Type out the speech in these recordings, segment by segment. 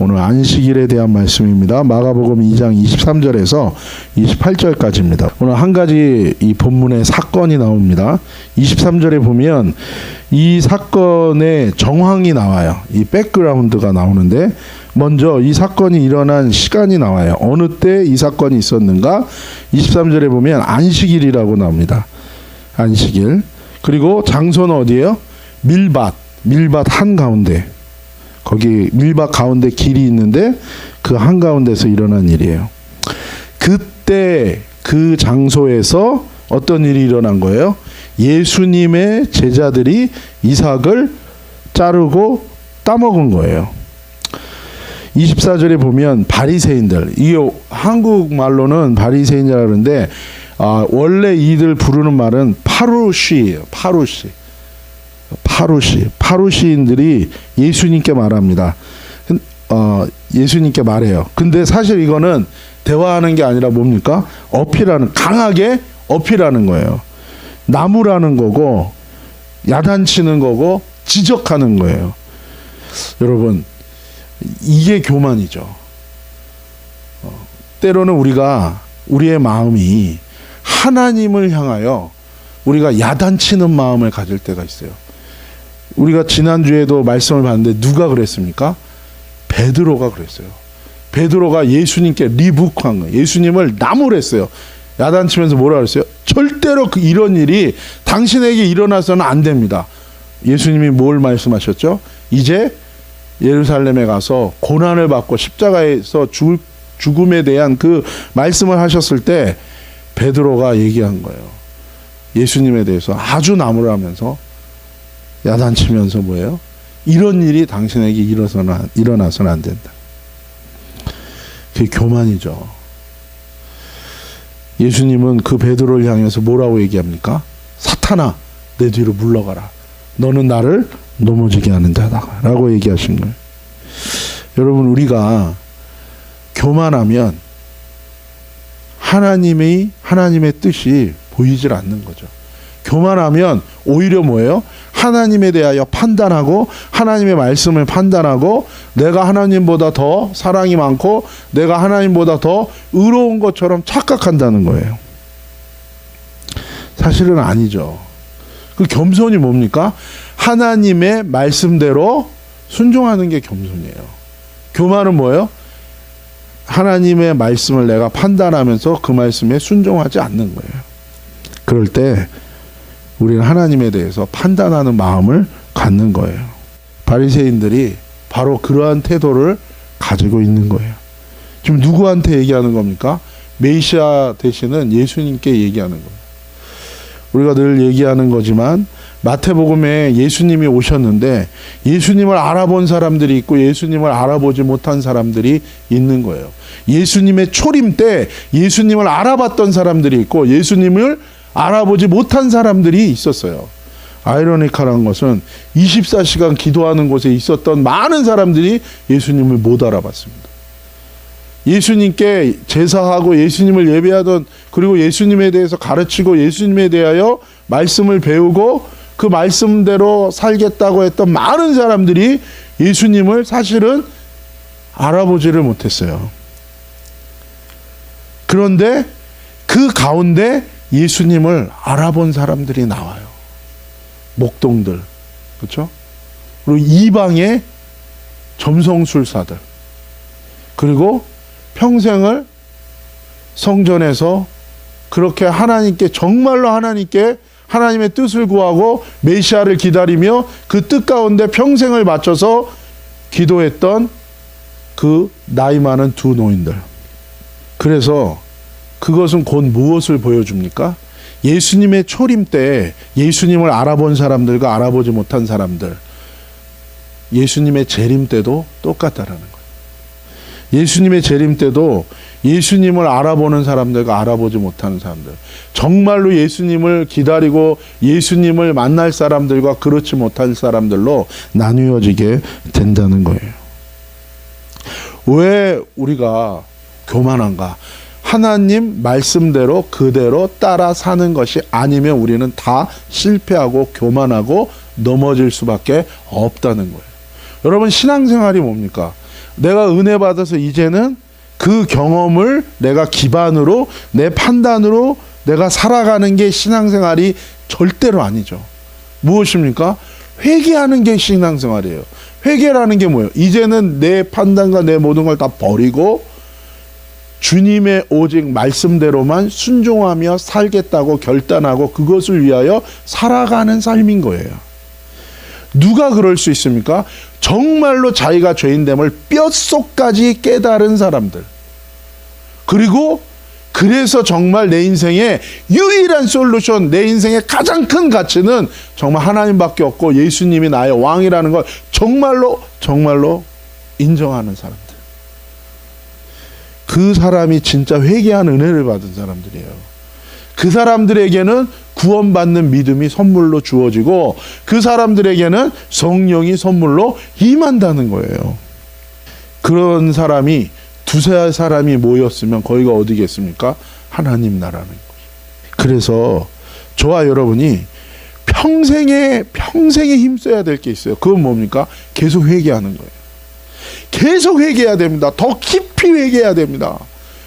오늘 안식일에 대한 말씀입니다. 마가복음 2장 23절에서 28절까지입니다. 오늘 한 가지 이 본문에 사건이 나옵니다. 23절에 보면 이 사건의 정황이 나와요. 이 백그라운드가 나오는데 먼저 이 사건이 일어난 시간이 나와요. 어느 때 이 사건이 있었는가? 23절에 보면 안식일이라고 나옵니다. 안식일. 그리고 장소는 어디예요? 밀밭 한가운데. 거기 밀밭 가운데 길이 있는데 그 한가운데서 일어난 일이에요. 그때 그 장소에서 어떤 일이 일어난 거예요? 예수님의 제자들이 이삭을 자르고 따먹은 거예요. 24절에 보면 바리새인들, 이게 한국말로는 바리새인이라고 하는데 원래 이들 부르는 말은 파루시예요. 파루시인들이 예수님께 말합니다. 예수님께 말해요. 근데 사실 이거는 대화하는 게 아니라 뭡니까? 강하게 어필하는 거예요. 나무라는 거고 야단치는 거고 지적하는 거예요. 여러분, 이게 교만이죠. 때로는 우리의 마음이 하나님을 향하여 우리가 야단치는 마음을 가질 때가 있어요. 우리가 지난주에도 말씀을 봤는데 누가 그랬습니까? 베드로가 그랬어요. 베드로가 예수님께 리부크한 거예요. 예수님을 나무랬어요. 야단치면서 뭐라 그랬어요? 절대로 이런 일이 당신에게 일어나서는 안 됩니다. 예수님이 뭘 말씀하셨죠? 이제 예루살렘에 가서 고난을 받고 십자가에서 죽음에 대한 그 말씀을 하셨을 때 베드로가 얘기한 거예요. 예수님에 대해서 아주 나무라면서 야단치면서 뭐예요? 이런 일이 당신에게 일어나서는 안 된다. 그게 교만이죠. 예수님은 그 베드로를 향해서 뭐라고 얘기합니까? 사탄아, 내 뒤로 물러가라. 너는 나를 넘어지게 하는 자다 라고 얘기하신 거예요. 여러분, 우리가 교만하면 하나님의 뜻이 보이질 않는 거죠. 교만하면 오히려 뭐예요? 하나님에 대하여 판단하고 하나님의 말씀을 판단하고 내가 하나님보다 더 사랑이 많고 내가 하나님보다 더 의로운 것처럼 착각한다는 거예요. 사실은 아니죠. 그 겸손이 뭡니까? 하나님의 말씀대로 순종하는 게 겸손이에요. 교만은 뭐예요? 하나님의 말씀을 내가 판단하면서 그 말씀에 순종하지 않는 거예요. 그럴 때 우리는 하나님에 대해서 판단하는 마음을 갖는 거예요. 바리새인들이 바로 그러한 태도를 가지고 있는 거예요. 지금 누구한테 얘기하는 겁니까? 메시아 되시는 예수님께 얘기하는 거예요. 우리가 늘 얘기하는 거지만 마태복음에 예수님이 오셨는데 예수님을 알아본 사람들이 있고 예수님을 알아보지 못한 사람들이 있는 거예요. 예수님의 초림 때 예수님을 알아봤던 사람들이 있고 예수님을 알아보지 못한 사람들이 있었어요. 아이러니컬한 것은 24시간 기도하는 곳에 있었던 많은 사람들이 예수님을 못 알아봤습니다. 예수님께 제사하고 예수님을 예배하던, 그리고 예수님에 대해서 가르치고 예수님에 대하여 말씀을 배우고 그 말씀대로 살겠다고 했던 많은 사람들이 예수님을 사실은 알아보지를 못했어요. 그런데 그 가운데 예수님을 알아본 사람들이 나와요. 목동들, 그렇죠? 그리고 이방의 점성술사들, 그리고 평생을 성전에서 그렇게 하나님께, 정말로 하나님께 하나님의 뜻을 구하고 메시아를 기다리며 그 뜻 가운데 평생을 바쳐서 기도했던 그 나이 많은 두 노인들. 그래서 그것은 곧 무엇을 보여줍니까? 예수님의 초림 때 예수님을 알아본 사람들과 알아보지 못한 사람들, 예수님의 재림 때도 똑같다라는 거예요. 예수님의 재림 때도 예수님을 알아보는 사람들과 알아보지 못하는 사람들, 정말로 예수님을 기다리고 예수님을 만날 사람들과 그렇지 못한 사람들로 나뉘어지게 된다는 거예요. 왜 우리가 교만한가? 하나님 말씀대로 그대로 따라 사는 것이 아니면 우리는 다 실패하고 교만하고 넘어질 수밖에 없다는 거예요. 여러분, 신앙생활이 뭡니까? 내가 은혜 받아서 이제는 그 경험을 내가 기반으로 내 판단으로 내가 살아가는 게 신앙생활이 절대로 아니죠. 무엇입니까? 회개하는 게 신앙생활이에요. 회개라는 게 뭐예요? 이제는 내 판단과 내 모든 걸 다 버리고 주님의 오직 말씀대로만 순종하며 살겠다고 결단하고 그것을 위하여 살아가는 삶인 거예요. 누가 그럴 수 있습니까? 정말로 자기가 죄인됨을 뼛속까지 깨달은 사람들. 그리고 그래서 정말 내 인생의 유일한 솔루션, 내 인생의 가장 큰 가치는 정말 하나님밖에 없고 예수님이 나의 왕이라는 걸 정말로 인정하는 사람들. 그 사람이 진짜 회개한 은혜를 받은 사람들이에요. 그 사람들에게는 구원받는 믿음이 선물로 주어지고 그 사람들에게는 성령이 선물로 임한다는 거예요. 그런 사람이 두세 사람이 모였으면 거기가 어디겠습니까? 하나님 나라는 거예요. 그래서 저와 여러분이 평생에 힘써야 될 게 있어요. 그건 뭡니까? 계속 회개하는 거예요. 계속 회개해야 됩니다. 더 깊이 회개해야 됩니다.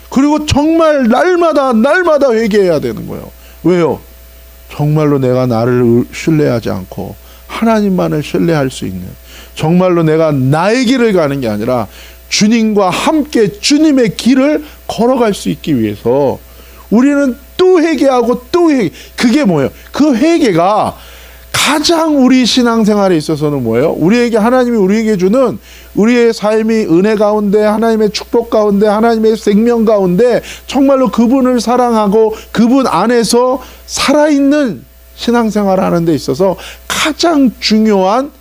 그리고 정말 날마다 회개해야 되는 거예요. 왜요? 정말로 내가 나를 신뢰하지 않고 하나님만을 신뢰할 수 있는, 정말로 내가 나의 길을 가는 게 아니라 주님과 함께 주님의 길을 걸어갈 수 있기 위해서 우리는 또 회개하고 또 회개. 그게 뭐예요? 그 회개가 가장 우리 신앙생활에 있어서는 뭐예요? 우리에게 하나님이 우리에게 주는 우리의 삶이 은혜 가운데 하나님의 축복 가운데 하나님의 생명 가운데 정말로 그분을 사랑하고 그분 안에서 살아있는 신앙생활을 하는 데 있어서 가장 중요한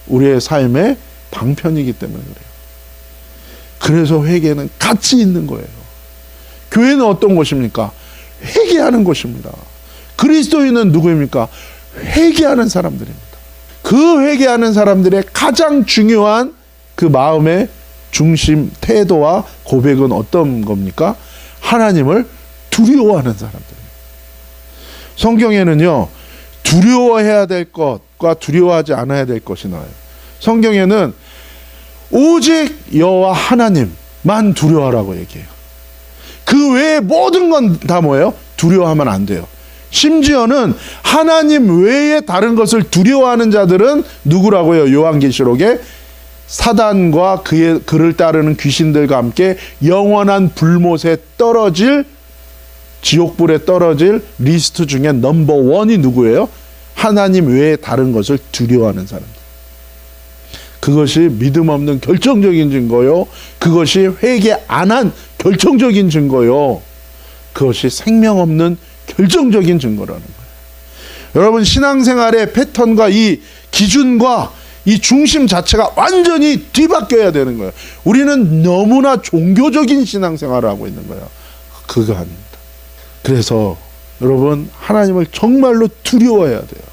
우리의 삶의 방편이기 때문에 그래요. 그래서 회개는 가치 있는 거예요. 교회는 어떤 곳입니까? 회개하는 곳입니다. 그리스도인은 누구입니까? 회개하는 사람들입니다. 그 회개하는 사람들의 가장 중요한 그 마음의 중심, 태도와 고백은 어떤 겁니까? 하나님을 두려워하는 사람들이에요. 성경에는요, 두려워해야 될 것과 두려워하지 않아야 될 것이 나와요. 성경에는 오직 여호와 하나님만 두려워하라고 얘기해요. 그 외에 모든 건 다 뭐예요? 두려워하면 안 돼요. 심지어는 하나님 외에 다른 것을 두려워하는 자들은 누구라고요? 요한계시록에 사단과 그를 따르는 귀신들과 함께 영원한 불못에 떨어질, 지옥불에 떨어질 리스트 중에 넘버 원이 누구예요? 하나님 외에 다른 것을 두려워하는 사람들. 그것이 믿음 없는 결정적인 증거요. 그것이 회개 안 한 결정적인 증거요. 그것이 생명 없는 결정적인 증거라는 거예요. 여러분, 신앙생활의 패턴과 이 기준과 이 중심 자체가 완전히 뒤바뀌어야 되는 거예요. 우리는 너무나 종교적인 신앙생활을 하고 있는 거예요. 그거 아닙니다. 그래서 여러분, 하나님을 정말로 두려워해야 돼요.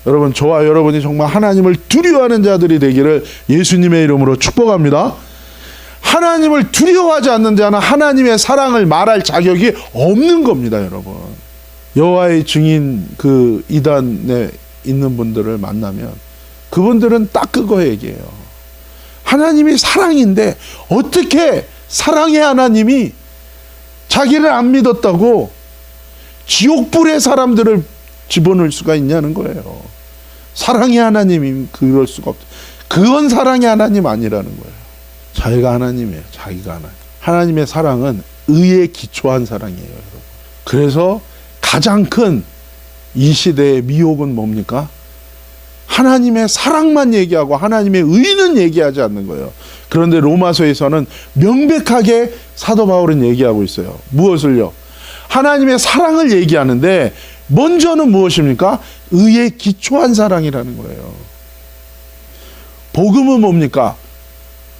여러분, 저와 여러분이 정말 하나님을 두려워하는 자들이 되기를 예수님의 이름으로 축복합니다. 하나님을 두려워하지 않는 자는 하나님의 사랑을 말할 자격이 없는 겁니다, 여러분. 여호와의 증인 그 이단에 있는 분들을 만나면 그분들은 딱 그거 얘기해요. 하나님이 사랑인데 어떻게 사랑의 하나님이 자기를 안 믿었다고 지옥불의 사람들을 집어넣을 수가 있냐는 거예요. 사랑의 하나님이 그럴 수가 없다. 그건 사랑의 하나님 아니라는 거예요. 자기가 하나님이에요. 자기가 하나님. 하나님의 사랑은 의에 기초한 사랑이에요, 여러분. 그래서 가장 큰 이 시대의 미혹은 뭡니까? 하나님의 사랑만 얘기하고 하나님의 의는 얘기하지 않는 거예요. 그런데 로마서에서는 명백하게 사도 바울은 얘기하고 있어요. 무엇을요? 하나님의 사랑을 얘기하는데 먼저는 무엇입니까? 의에 기초한 사랑이라는 거예요. 복음은 뭡니까?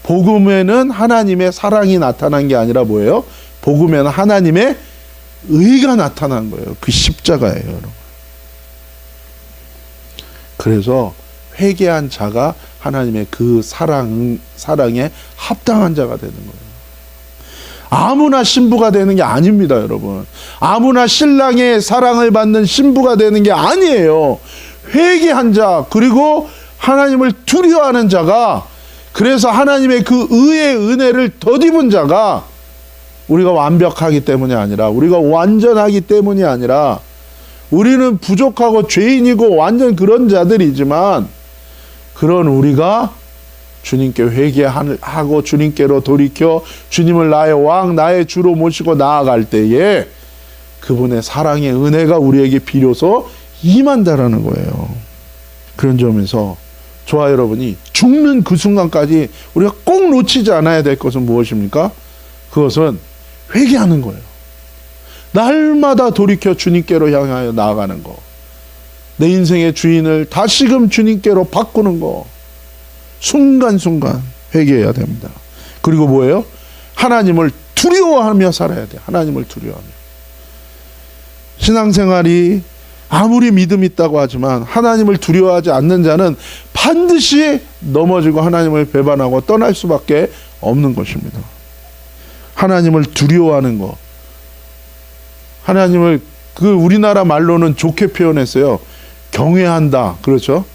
복음에는 하나님의 사랑이 나타난 게 아니라 뭐예요? 복음에는 하나님의 의가 나타난 거예요. 그 십자가예요, 여러분. 그래서 회개한 자가 하나님의 그 사랑에 합당한 자가 되는 거예요. 아무나 신부가 되는 게 아닙니다, 여러분. 아무나 신랑의 사랑을 받는 신부가 되는 게 아니에요. 회개한 자, 그리고 하나님을 두려워하는 자가 그래서 하나님의 그 의의 은혜를 덧입은 자가 우리가 완벽하기 때문이 아니라, 우리가 완전하기 때문이 아니라, 우리는 부족하고 죄인이고 완전 그런 자들이지만, 그런 우리가 주님께 회개하고 주님께로 돌이켜 주님을 나의 왕, 나의 주로 모시고 나아갈 때에 그분의 사랑의 은혜가 우리에게 비로소 임한다라는 거예요. 그런 점에서 저와 여러분이 죽는 그 순간까지 우리가 꼭 놓치지 않아야 될 것은 무엇입니까? 그것은 회개하는 거예요. 날마다 돌이켜 주님께로 향하여 나아가는 거. 내 인생의 주인을 다시금 주님께로 바꾸는 거. 순간순간 회개해야 됩니다. 그리고 뭐예요? 하나님을 두려워하며 살아야 돼요. 하나님을 두려워하며. 신앙생활이 아무리 믿음 있다고 하지만 하나님을 두려워하지 않는 자는 반드시 넘어지고 하나님을 배반하고 떠날 수밖에 없는 것입니다. 하나님을 두려워하는 것. 하나님을 우리나라 말로는 좋게 표현했어요. 경외한다. 그렇죠?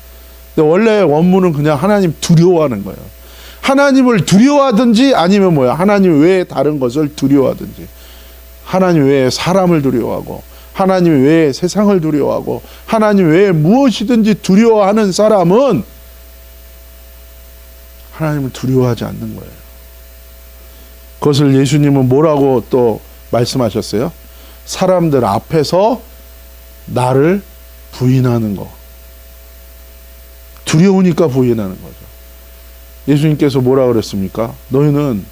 근데 원래 원문은 그냥 하나님 두려워하는 거예요. 하나님을 두려워하든지 아니면 뭐야? 하나님 외에 다른 것을 두려워하든지. 하나님 외에 사람을 두려워하고, 하나님 외에 세상을 두려워하고, 하나님 외에 무엇이든지 두려워하는 사람은 하나님을 두려워하지 않는 거예요. 그것을 예수님은 뭐라고 또 말씀하셨어요? 사람들 앞에서 나를 부인하는 거. 두려우니까 부인하는 거죠. 예수님께서 뭐라 그랬습니까? 너희는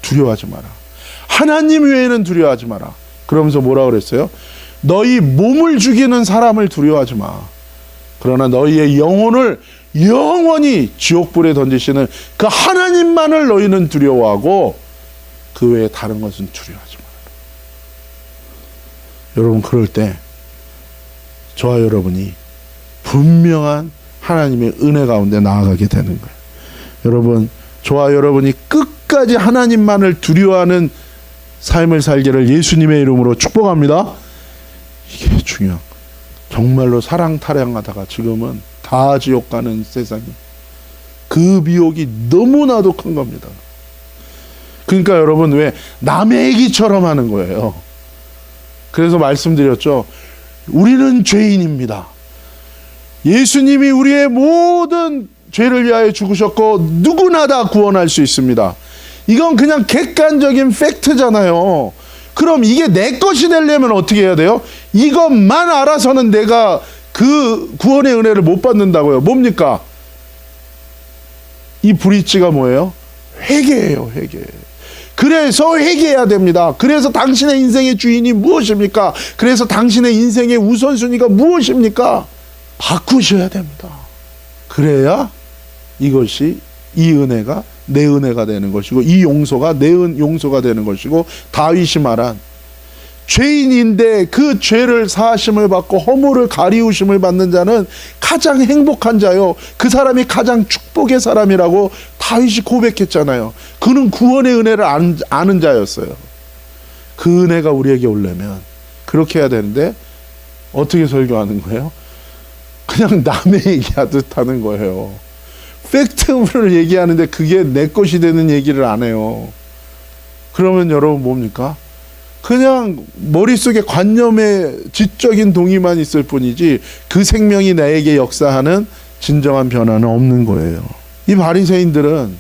두려워하지 마라. 하나님 외에는 두려워하지 마라. 그러면서 뭐라 그랬어요? 너희 몸을 죽이는 사람을 두려워하지 마. 그러나 너희의 영혼을 영원히 지옥불에 던지시는 그 하나님만을 너희는 두려워하고 그 외에 다른 것은 두려워하지 마라. 여러분, 그럴 때 저와 여러분이 분명한 하나님의 은혜 가운데 나아가게 되는 거예요. 여러분, 저와 여러분이 끝까지 하나님만을 두려워하는 삶을 살기를 예수님의 이름으로 축복합니다. 이게 중요한, 정말로 사랑 타령하다가 지금은 다 지옥 가는 세상이, 그 미혹이 너무나도 큰 겁니다. 그러니까 여러분, 왜 남의 얘기처럼 하는 거예요. 그래서 말씀드렸죠. 우리는 죄인입니다. 예수님이 우리의 모든 죄를 위하여 죽으셨고 누구나 다 구원할 수 있습니다. 이건 그냥 객관적인 팩트잖아요. 그럼 이게 내 것이 되려면 어떻게 해야 돼요? 이것만 알아서는 내가 그 구원의 은혜를 못 받는다고요. 뭡니까? 이 브릿지가 뭐예요? 회개예요. 회개. 그래서 회개해야 됩니다. 그래서 당신의 인생의 주인이 무엇입니까? 그래서 당신의 인생의 우선순위가 무엇입니까? 바꾸셔야 됩니다. 그래야 이것이, 이 은혜가 내 은혜가 되는 것이고, 이 용서가 내 용서가 되는 것이고, 다윗이 말한 죄인인데 그 죄를 사하심을 받고 허물을 가리우심을 받는 자는 가장 행복한 자요, 그 사람이 가장 축복의 사람이라고 다윗이 고백했잖아요. 그는 구원의 은혜를 아는 자였어요. 그 은혜가 우리에게 오려면 그렇게 해야 되는데 어떻게 설교하는 거예요? 그냥 남의 얘기하듯 하는 거예요. 팩트를 얘기하는데 그게 내 것이 되는 얘기를 안 해요. 그러면 여러분 뭡니까? 그냥 머릿속에 관념의 지적인 동의만 있을 뿐이지 그 생명이 나에게 역사하는 진정한 변화는 없는 거예요. 이 바리새인들은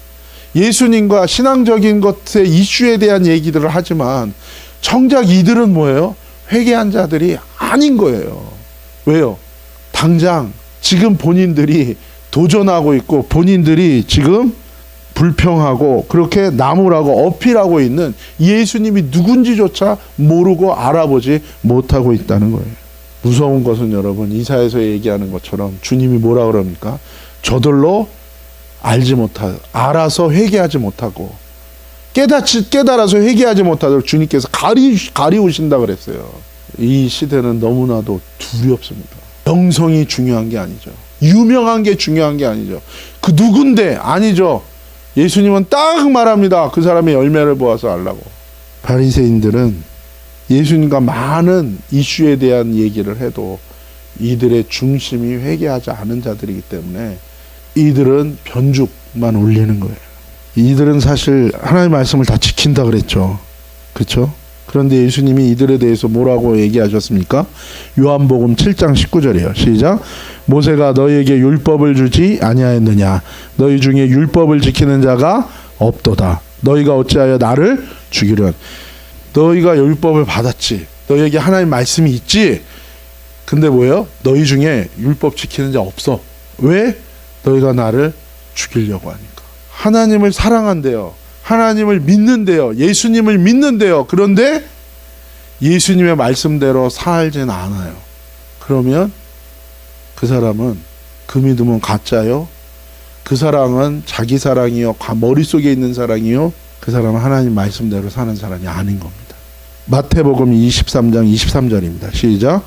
예수님과 신앙적인 것의 이슈에 대한 얘기들을 하지만 정작 이들은 뭐예요? 회개한 자들이 아닌 거예요. 왜요? 당장 지금 본인들이 도전하고 있고 본인들이 지금 불평하고 그렇게 나무라고 어필하고 있는 예수님이 누군지조차 모르고 알아보지 못하고 있다는 거예요. 무서운 것은 여러분, 이사야서 얘기하는 것처럼 주님이 뭐라 그럽니까? 저들로 알아서 회개하지 못하고 깨달아서 회개하지 못하도록 주님께서 가리우신다 그랬어요. 이 시대는 너무나도 두렵습니다. 명성이 중요한 게 아니죠. 유명한 게 중요한 게 아니죠. 그 누군데? 아니죠. 예수님은 딱 말합니다. 그 사람의 열매를 보아서 알라고. 바리새인들은 예수님과 많은 이슈에 대한 얘기를 해도 이들의 중심이 회개하지 않은 자들이기 때문에 이들은 변죽만 올리는 거예요. 이들은 사실 하나님의 말씀을 다 지킨다 그랬죠. 그렇죠? 그런데 예수님이 이들에 대해서 뭐라고 얘기하셨습니까? 요한복음 7장 19절이에요. 시작. 모세가 너희에게 율법을 주지 아니하였느냐? 너희 중에 율법을 지키는 자가 없도다. 너희가 어찌하여 나를 죽이려? 너희가 율법을 받았지. 너희에게 하나님 말씀이 있지. 근데 뭐예요? 너희 중에 율법 지키는 자 없어. 왜? 너희가 나를 죽이려고 하니까. 하나님을 사랑한대요. 하나님을 믿는데요. 예수님을 믿는데요. 그런데 예수님의 말씀대로 살지는 않아요. 그러면 그 사람은 그 믿음은 가짜요. 그 사랑은 자기 사랑이요. 머릿속에 있는 사랑이요. 그 사람은 하나님 말씀대로 사는 사람이 아닌 겁니다. 마태복음 23장 23절입니다. 시작.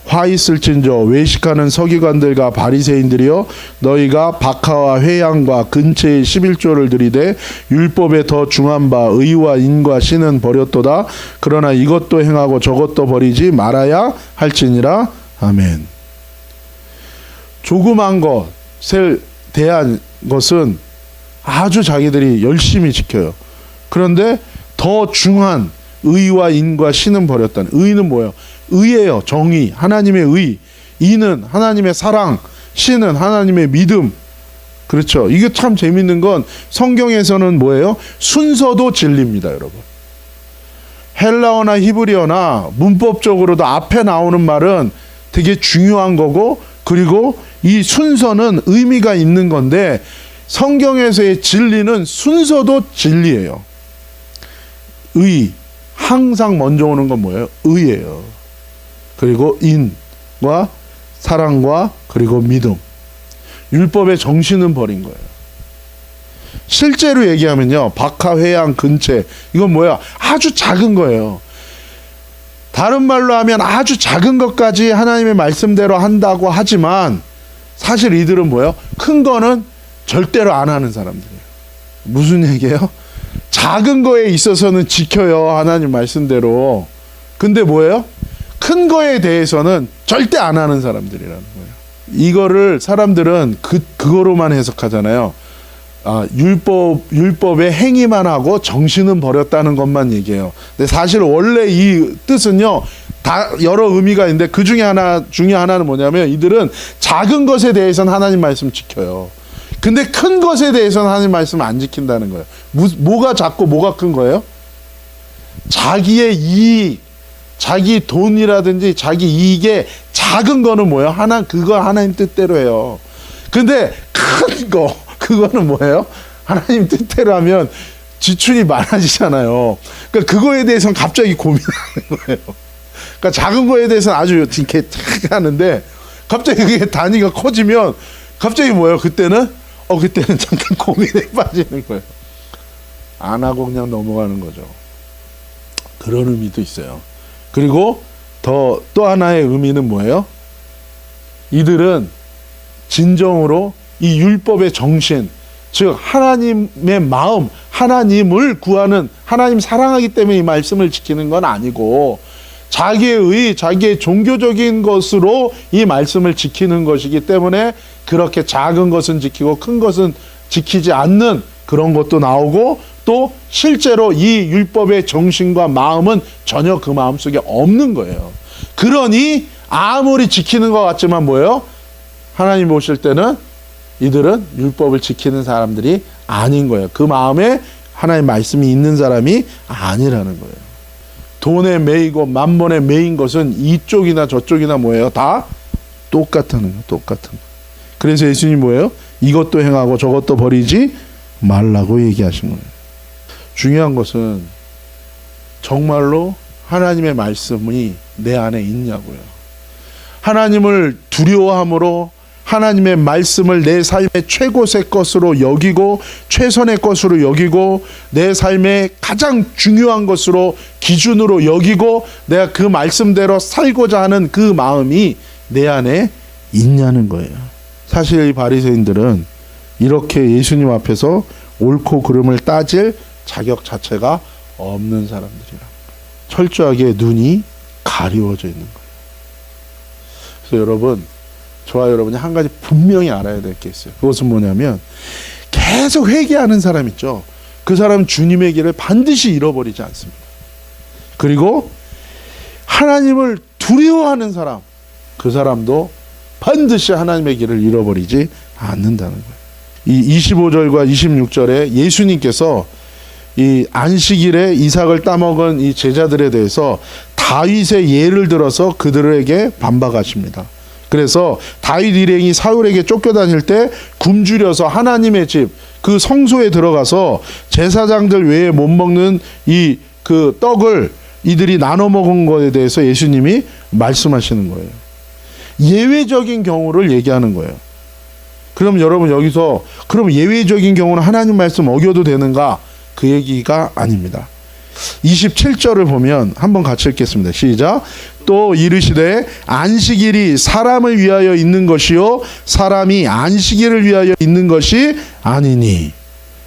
화 있을진저 외식하는 서기관들과 바리새인들이여 너희가 박하와 회양과 근처에 11조를 들이되 율법에 더 중한 바 의와 인과 신은 버렸도다. 그러나 이것도 행하고 저것도 버리지 말아야 할지니라. 아멘. 조그만 것을 대한 것은 아주 자기들이 열심히 지켜요. 그런데 더 중한 의와 인과 신은 버렸다는. 의는 뭐예요? 의예요. 정의, 하나님의 의. 이는 하나님의 사랑, 신은 하나님의 믿음. 그렇죠. 이게 참 재밌는 건 성경에서는 뭐예요? 순서도 진리입니다, 여러분. 헬라어나 히브리어나 문법적으로도 앞에 나오는 말은 되게 중요한 거고, 그리고 이 순서는 의미가 있는 건데 성경에서의 진리는 순서도 진리예요. 의. 항상 먼저 오는 건 뭐예요? 의예요. 그리고 인과 사랑과 그리고 믿음. 율법의 정신은 버린 거예요. 실제로 얘기하면요. 박하, 회양, 근체. 이건 뭐야? 아주 작은 거예요. 다른 말로 하면 아주 작은 것까지 하나님의 말씀대로 한다고 하지만 사실 이들은 뭐예요? 큰 거는 절대로 안 하는 사람들이에요. 무슨 얘기예요? 작은 거에 있어서는 지켜요. 하나님 말씀대로. 근데 뭐예요? 큰 거에 대해서는 절대 안 하는 사람들이라는 거예요. 이거를 사람들은 그거로만 해석하잖아요. 율법의 행위만 하고 정신은 버렸다는 것만 얘기해요. 근데 사실 원래 이 뜻은요, 다 여러 의미가 있는데 그 중에 하나는 뭐냐면 이들은 작은 것에 대해서는 하나님 말씀 지켜요. 근데 큰 것에 대해서는 하나님 말씀을 안 지킨다는 거예요. 뭐가 작고 뭐가 큰 거예요? 자기의 이익, 자기 돈이라든지 자기 이익에 작은 거는 뭐예요? 그거 하나님 뜻대로 해요. 근데 큰 거, 그거는 뭐예요? 하나님 뜻대로 하면 지출이 많아지잖아요. 그러니까 그거에 대해서는 갑자기 고민하는 거예요. 그러니까 작은 거에 대해서는 아주 이렇게 하는데 갑자기 그게 단위가 커지면 갑자기 뭐예요? 그때는 잠깐 고민에 빠지는 거예요. 안 하고 그냥 넘어가는 거죠. 그런 의미도 있어요. 그리고 또 하나의 의미는 뭐예요? 이들은 진정으로 이 율법의 정신, 즉 하나님의 마음, 하나님을 구하는, 하나님 사랑하기 때문에 이 말씀을 지키는 건 아니고 자기의 종교적인 것으로 이 말씀을 지키는 것이기 때문에 그렇게 작은 것은 지키고 큰 것은 지키지 않는 그런 것도 나오고, 또 실제로 이 율법의 정신과 마음은 전혀 그 마음속에 없는 거예요. 그러니 아무리 지키는 것 같지만 뭐예요? 하나님 보실 때는 이들은 율법을 지키는 사람들이 아닌 거예요. 그 마음에 하나님 말씀이 있는 사람이 아니라는 거예요. 돈에 매이고 만번에 매인 것은 이쪽이나 저쪽이나 뭐예요? 다 똑같은 거예요. 똑같은 거예요. 그래서 예수님이 뭐예요? 이것도 행하고 저것도 버리지 말라고 얘기하신 거예요. 중요한 것은 정말로 하나님의 말씀이 내 안에 있냐고요. 하나님을 두려워함으로 하나님의 말씀을 내 삶의 최고의 것으로 여기고 최선의 것으로 여기고 내 삶의 가장 중요한 것으로 기준으로 여기고 내가 그 말씀대로 살고자 하는 그 마음이 내 안에 있냐는 거예요. 사실 이 바리새인들은 이렇게 예수님 앞에서 옳고 그름을 따질 자격 자체가 없는 사람들이라. 철저하게 눈이 가리워져 있는 거예요. 그래서 여러분, 저와 여러분이 한 가지 분명히 알아야 될 게 있어요. 그것은 뭐냐면 계속 회개하는 사람 있죠. 그 사람은 주님의 길을 반드시 잃어버리지 않습니다. 그리고 하나님을 두려워하는 사람, 그 사람도 반드시 하나님의 길을 잃어버리지 않는다는 거예요. 이 25절과 26절에 예수님께서 이 안식일에 이삭을 따먹은 이 제자들에 대해서 다윗의 예를 들어서 그들에게 반박하십니다. 그래서 다윗 일행이 사울에게 쫓겨다닐 때 굶주려서 하나님의 집 그 성소에 들어가서 제사장들 외에 못 먹는 이 그 떡을 이들이 나눠 먹은 것에 대해서 예수님이 말씀하시는 거예요. 예외적인 경우를 얘기하는 거예요. 그럼 여러분 여기서 그럼 예외적인 경우는 하나님 말씀 어겨도 되는가? 그 얘기가 아닙니다. 27절을 보면 한번 같이 읽겠습니다. 시작. 또 이르시되 안식일이 사람을 위하여 있는 것이요 사람이 안식일을 위하여 있는 것이 아니니.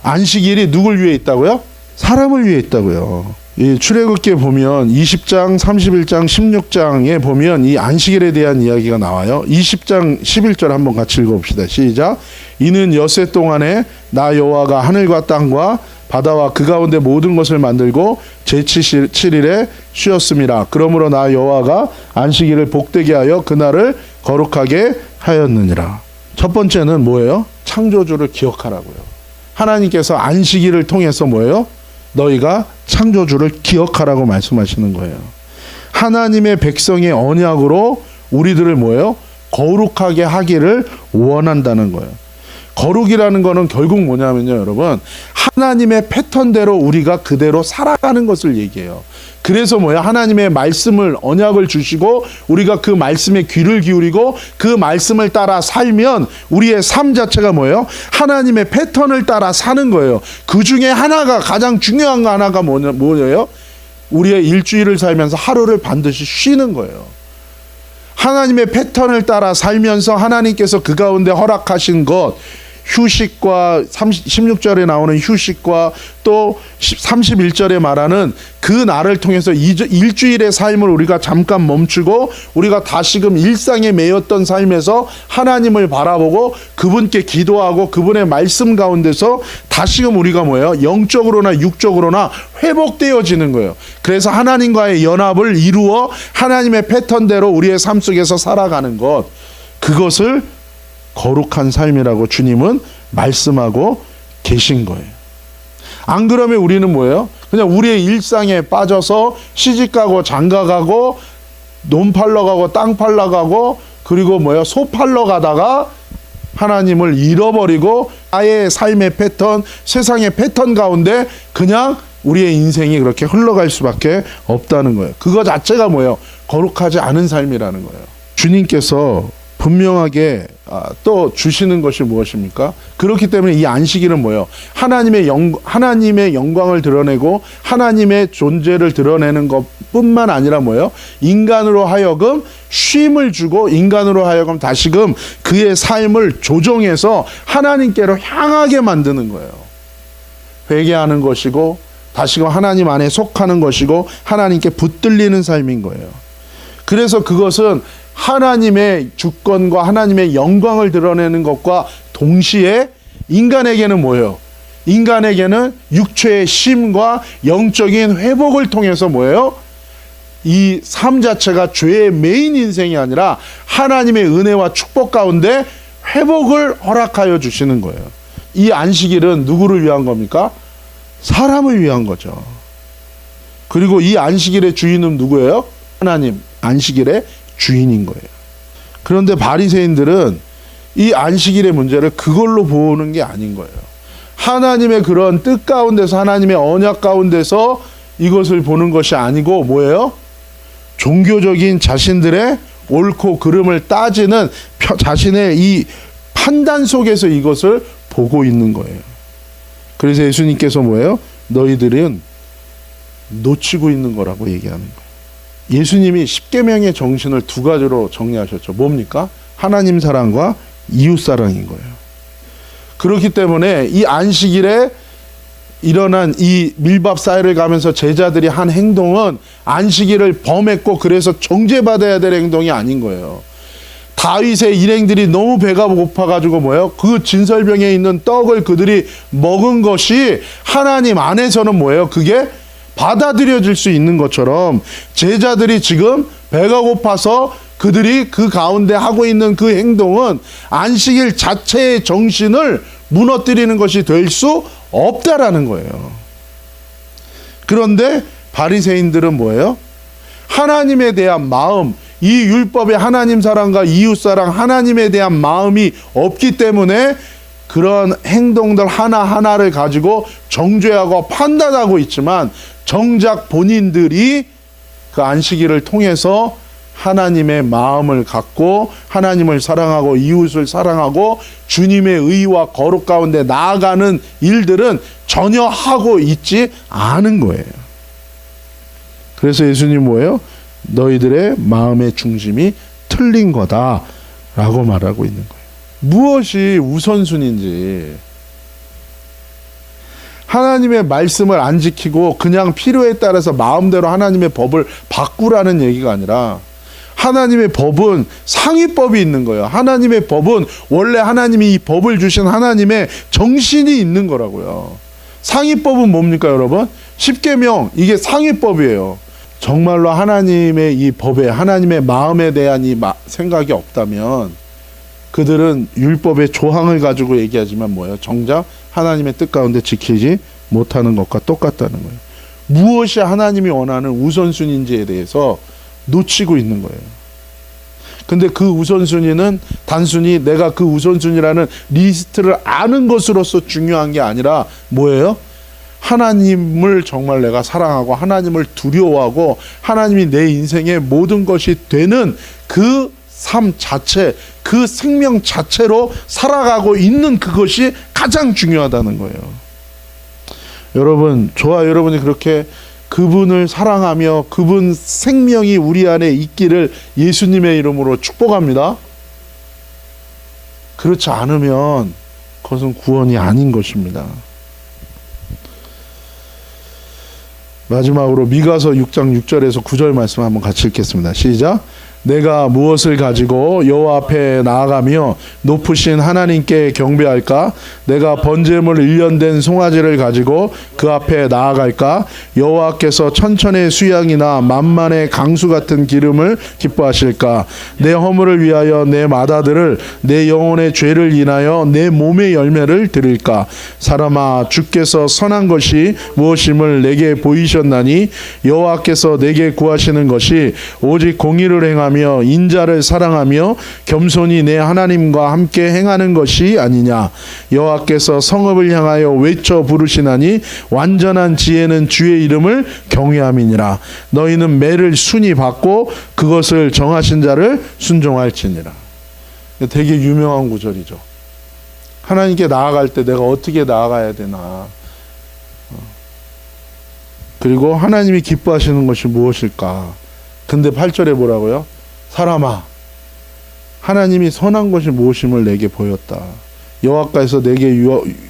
안식일이 누굴 위해 있다고요? 사람을 위해 있다고요. 이 출애굽기에 보면 20장, 31장, 16장에 보면 이 안식일에 대한 이야기가 나와요. 20장 11절 한번 같이 읽어봅시다. 시작. 이는 엿새 동안에 나 여호와가 하늘과 땅과 바다와 그 가운데 모든 것을 만들고 제7일에 쉬었음이라. 그러므로 나 여호와가 안식일을 복되게 하여 그날을 거룩하게 하였느니라. 첫 번째는 뭐예요? 창조주를 기억하라고요. 하나님께서 안식일을 통해서 뭐예요? 너희가 창조주를 기억하라고 말씀하시는 거예요. 하나님의 백성의 언약으로 우리들을 뭐예요? 거룩하게 하기를 원한다는 거예요. 거룩이라는 거는 결국 뭐냐면요, 여러분. 하나님의 패턴대로 우리가 그대로 살아가는 것을 얘기해요. 그래서 뭐야? 하나님의 말씀을, 언약을 주시고 우리가 그 말씀에 귀를 기울이고 그 말씀을 따라 살면 우리의 삶 자체가 뭐예요? 하나님의 패턴을 따라 사는 거예요. 그 중에 하나가, 가장 중요한 거 하나가 뭐예요? 우리의 일주일을 살면서 하루를 반드시 쉬는 거예요. 하나님의 패턴을 따라 살면서 하나님께서 그 가운데 허락하신 것, 휴식과 16절에 나오는 휴식과 또 31절에 말하는 그 날을 통해서 일주일의 삶을 우리가 잠깐 멈추고 우리가 다시금 일상에 매였던 삶에서 하나님을 바라보고 그분께 기도하고 그분의 말씀 가운데서 다시금 우리가 뭐예요? 영적으로나 육적으로나 회복되어지는 거예요. 그래서 하나님과의 연합을 이루어 하나님의 패턴대로 우리의 삶 속에서 살아가는 것, 그것을 거룩한 삶이라고 주님은 말씀하고 계신 거예요. 안 그러면 우리는 뭐예요? 그냥 우리의 일상에 빠져서 시집가고 장가가고 논 팔러 가고 땅 팔러 가고 그리고 뭐예요? 소 팔러 가다가 하나님을 잃어버리고 아예 삶의 패턴, 세상의 패턴 가운데 그냥 우리의 인생이 그렇게 흘러갈 수밖에 없다는 거예요. 그거 자체가 뭐예요? 거룩하지 않은 삶이라는 거예요. 주님께서 분명하게 또 주시는 것이 무엇입니까? 그렇기 때문에 이 안식일은 뭐예요? 하나님의 영광을 드러내고 하나님의 존재를 드러내는 것뿐만 아니라 뭐예요? 인간으로 하여금 쉼을 주고 인간으로 하여금 다시금 그의 삶을 조정해서 하나님께로 향하게 만드는 거예요. 회개하는 것이고 다시금 하나님 안에 속하는 것이고 하나님께 붙들리는 삶인 거예요. 그래서 그것은 하나님의 주권과 하나님의 영광을 드러내는 것과 동시에 인간에게는 뭐예요? 인간에게는 육체의 쉼과 영적인 회복을 통해서 뭐예요? 이 삶 자체가 죄의 메인 인생이 아니라 하나님의 은혜와 축복 가운데 회복을 허락하여 주시는 거예요. 이 안식일은 누구를 위한 겁니까? 사람을 위한 거죠. 그리고 이 안식일의 주인은 누구예요? 하나님, 안식일의 주인인 거예요. 그런데 바리새인들은 이 안식일의 문제를 그걸로 보는 게 아닌 거예요. 하나님의 그런 뜻 가운데서 하나님의 언약 가운데서 이것을 보는 것이 아니고 뭐예요? 종교적인 자신들의 옳고 그름을 따지는 자신의 이 판단 속에서 이것을 보고 있는 거예요. 그래서 예수님께서 뭐예요? 너희들은 놓치고 있는 거라고 얘기하는 거예요. 예수님이 십계명의 정신을 두 가지로 정리하셨죠. 뭡니까? 하나님 사랑과 이웃 사랑인 거예요. 그렇기 때문에 이 안식일에 일어난 이 밀밥 사이를 가면서 제자들이 한 행동은 안식일을 범했고 그래서 정죄받아야 될 행동이 아닌 거예요. 다윗의 일행들이 너무 배가 고파가지고 뭐예요? 그 진설병에 있는 떡을 그들이 먹은 것이 하나님 안에서는 뭐예요? 그게 받아들여질 수 있는 것처럼 제자들이 지금 배가 고파서 그들이 그 가운데 하고 있는 그 행동은 안식일 자체의 정신을 무너뜨리는 것이 될 수 없다라는 거예요. 그런데 바리새인들은 뭐예요? 하나님에 대한 마음, 이 율법의 하나님 사랑과 이웃 사랑, 하나님에 대한 마음이 없기 때문에 그런 행동들 하나하나를 가지고 정죄하고 판단하고 있지만 정작 본인들이 그 안식일을 통해서 하나님의 마음을 갖고 하나님을 사랑하고 이웃을 사랑하고 주님의 의와 거룩 가운데 나아가는 일들은 전혀 하고 있지 않은 거예요. 그래서 예수님 뭐예요? 너희들의 마음의 중심이 틀린 거다라고 말하고 있는 거예요. 무엇이 우선순위인지, 하나님의 말씀을 안 지키고 그냥 필요에 따라서 마음대로 하나님의 법을 바꾸라는 얘기가 아니라 하나님의 법은 상위법이 있는 거예요. 하나님의 법은 원래 하나님이 이 법을 주신 하나님의 정신이 있는 거라고요. 상위법은 뭡니까 여러분? 십계명, 이게 상위법이에요. 정말로 하나님의 이 법에 하나님의 마음에 대한 이 생각이 없다면 그들은 율법의 조항을 가지고 얘기하지만 뭐예요? 정작 하나님의 뜻 가운데 지키지 못하는 것과 똑같다는 거예요. 무엇이 하나님이 원하는 우선순위인지에 대해서 놓치고 있는 거예요. 근데 그 우선순위는 단순히 내가 그 우선순위라는 리스트를 아는 것으로서 중요한 게 아니라 뭐예요? 하나님을 정말 내가 사랑하고 하나님을 두려워하고 하나님이 내 인생의 모든 것이 되는 그 삶 자체, 그 생명 자체로 살아가고 있는 그것이 가장 중요하다는 거예요. 여러분, 저와 여러분이 그렇게 그분을 사랑하며 그분 생명이 우리 안에 있기를 예수님의 이름으로 축복합니다. 그렇지 않으면 그것은 구원이 아닌 것입니다. 마지막으로 미가서 6장 6절에서 9절 말씀 한번 같이 읽겠습니다. 시작. 내가 무엇을 가지고 여호와 앞에 나아가며 높으신 하나님께 경배할까? 내가 번제물 1년 된 송아지를 가지고 그 앞에 나아갈까? 여호와께서 천천의 수양이나 만만의 강수 같은 기름을 기뻐하실까? 내 허물을 위하여 내 맏아들을, 내 영혼의 죄를 인하여 내 몸의 열매를 드릴까? 사람아, 주께서 선한 것이 무엇임을 내게 보이셨나니 여호와께서 내게 구하시는 것이 오직 공의를 행하며 인자를 사랑하며 겸손히 내 하나님과 함께 행하는 것이 아니냐. 여호와께서 성읍을 향하여 외쳐 부르시나니 완전한 지혜는 주의 이름을 경외함이니라. 너희는 매를 순히 받고 그것을 정하신 자를 순종할지니라. 되게 유명한 구절이죠. 하나님께 나아갈 때 내가 어떻게 나아가야 되나, 그리고 하나님이 기뻐하시는 것이 무엇일까. 근데 8절에 뭐라고요? 사람아, 하나님이 선한 것이 무엇임을 내게 보였다. 여호와께서 내게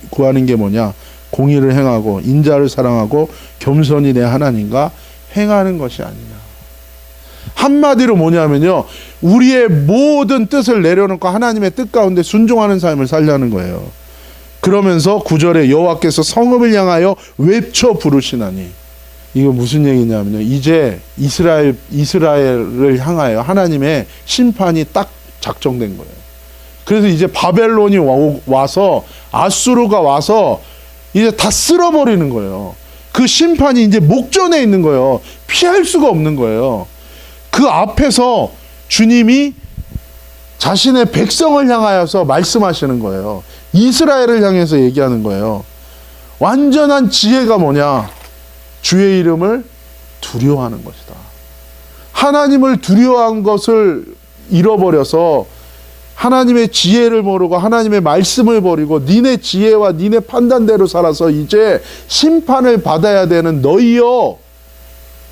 구하는 게 뭐냐? 공의를 행하고 인자를 사랑하고 겸손히 내 하나님과 행하는 것이 아니냐. 한마디로 뭐냐면요, 우리의 모든 뜻을 내려놓고 하나님의 뜻 가운데 순종하는 삶을 살려는 거예요. 그러면서 9절에 여호와께서 성읍을 향하여 외쳐 부르시나니, 이거 무슨 얘기냐면요, 이제 이스라엘을 향하여 하나님의 심판이 딱 작정된 거예요. 그래서 이제 바벨론이 와서, 아수르가 와서 이제 다 쓸어버리는 거예요. 그 심판이 이제 목전에 있는 거예요. 피할 수가 없는 거예요. 그 앞에서 주님이 자신의 백성을 향하여서 말씀하시는 거예요. 이스라엘을 향해서 얘기하는 거예요. 완전한 지혜가 뭐냐? 주의 이름을 두려워하는 것이다. 하나님을 두려워한 것을 잃어버려서 하나님의 지혜를 모르고 하나님의 말씀을 버리고 니네 지혜와 니네 판단대로 살아서 이제 심판을 받아야 되는 너희여,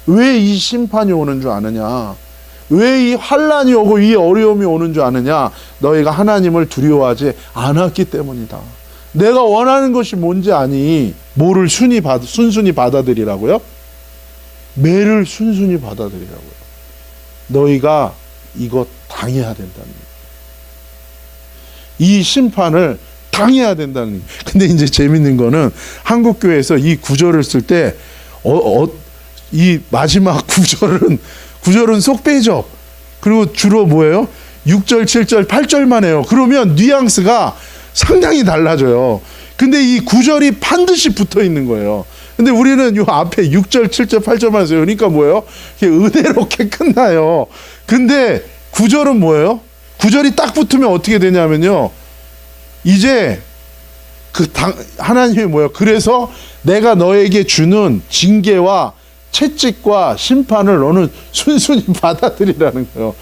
왜 이 심판이 오는 줄 아느냐? 왜 이 환난이 오고 이 어려움이 오는 줄 아느냐? 너희가 하나님을 두려워하지 않았기 때문이다. 내가 원하는 것이 뭔지 아니? 뭐를 순순히 받아들이라고요? 매를 순순히 받아들이라고요. 너희가 이것 당해야 된다는 거예요. 이 심판을 당해야 된다는 거예요. 근데 이제 재밌는 거는 한국 교회에서 이 구절을 쓸 때 이 마지막 구절은 쏙 빼죠. 그리고 주로 뭐예요? 6절, 7절, 8절만 해요. 그러면 뉘앙스가 상당히 달라져요. 근데 이 9절이 반드시 붙어 있는 거예요. 근데 우리는 요 앞에 6절, 7절, 8절만 써요. 그러니까 뭐예요? 이게 은혜롭게 끝나요. 근데 9절은 뭐예요? 9절이 딱 붙으면 어떻게 되냐면요. 이제 하나님이 뭐예요? 그래서 내가 너에게 주는 징계와 채찍과 심판을 너는 순순히 받아들이라는 거예요.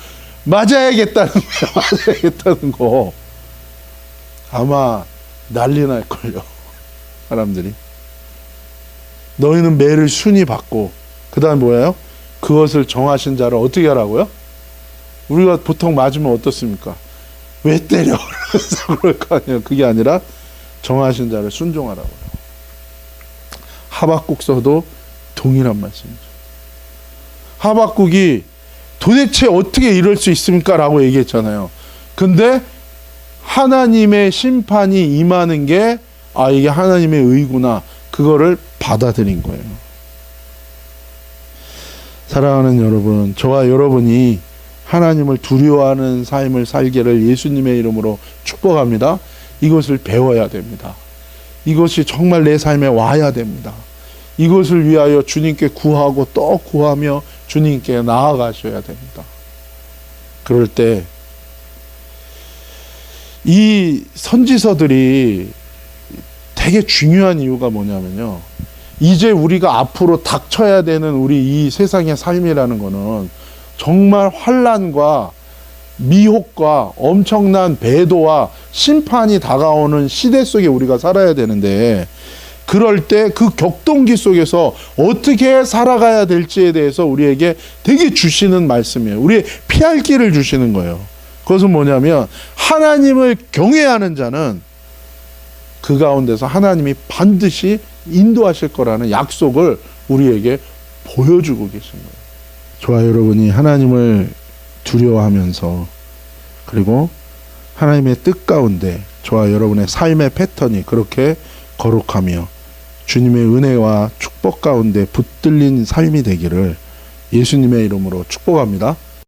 맞아야겠다는 거예요. 맞아야겠다는 거. 아마 난리 날걸요. 사람들이. 너희는 매를 순히 받고 그 다음 뭐예요? 그것을 정하신 자를 어떻게 하라고요? 우리가 보통 맞으면 어떻습니까? 왜 때려? 그래서 그럴 거 아니에요. 그게 아니라 정하신 자를 순종하라고요. 하박국서도 동일한 말씀이죠. 하박국이 도대체 어떻게 이럴 수 있습니까? 라고 얘기했잖아요. 근데 하나님의 심판이 임하는 게 이게 하나님의 의구나. 그거를 받아들인 거예요. 사랑하는 여러분, 저와 여러분이 하나님을 두려워하는 삶을 살기를 예수님의 이름으로 축복합니다. 이것을 배워야 됩니다. 이것이 정말 내 삶에 와야 됩니다. 이것을 위하여 주님께 구하고 또 구하며 주님께 나아가셔야 됩니다. 그럴 때 이 선지서들이 되게 중요한 이유가 뭐냐면요. 이제 우리가 앞으로 닥쳐야 되는 우리 이 세상의 삶이라는 거는 정말 환난과 미혹과 엄청난 배도와 심판이 다가오는 시대 속에 우리가 살아야 되는데, 그럴 때 그 격동기 속에서 어떻게 살아가야 될지에 대해서 우리에게 되게 주시는 말씀이에요. 우리의 피할 길을 주시는 거예요. 그것은 뭐냐면 하나님을 경외하는 자는 그 가운데서 하나님이 반드시 인도하실 거라는 약속을 우리에게 보여주고 계신 거예요. 저와 여러분이 하나님을 두려워하면서, 그리고 하나님의 뜻 가운데 저와 여러분의 삶의 패턴이 그렇게 거룩하며 주님의 은혜와 축복 가운데 붙들린 삶이 되기를 예수님의 이름으로 축복합니다.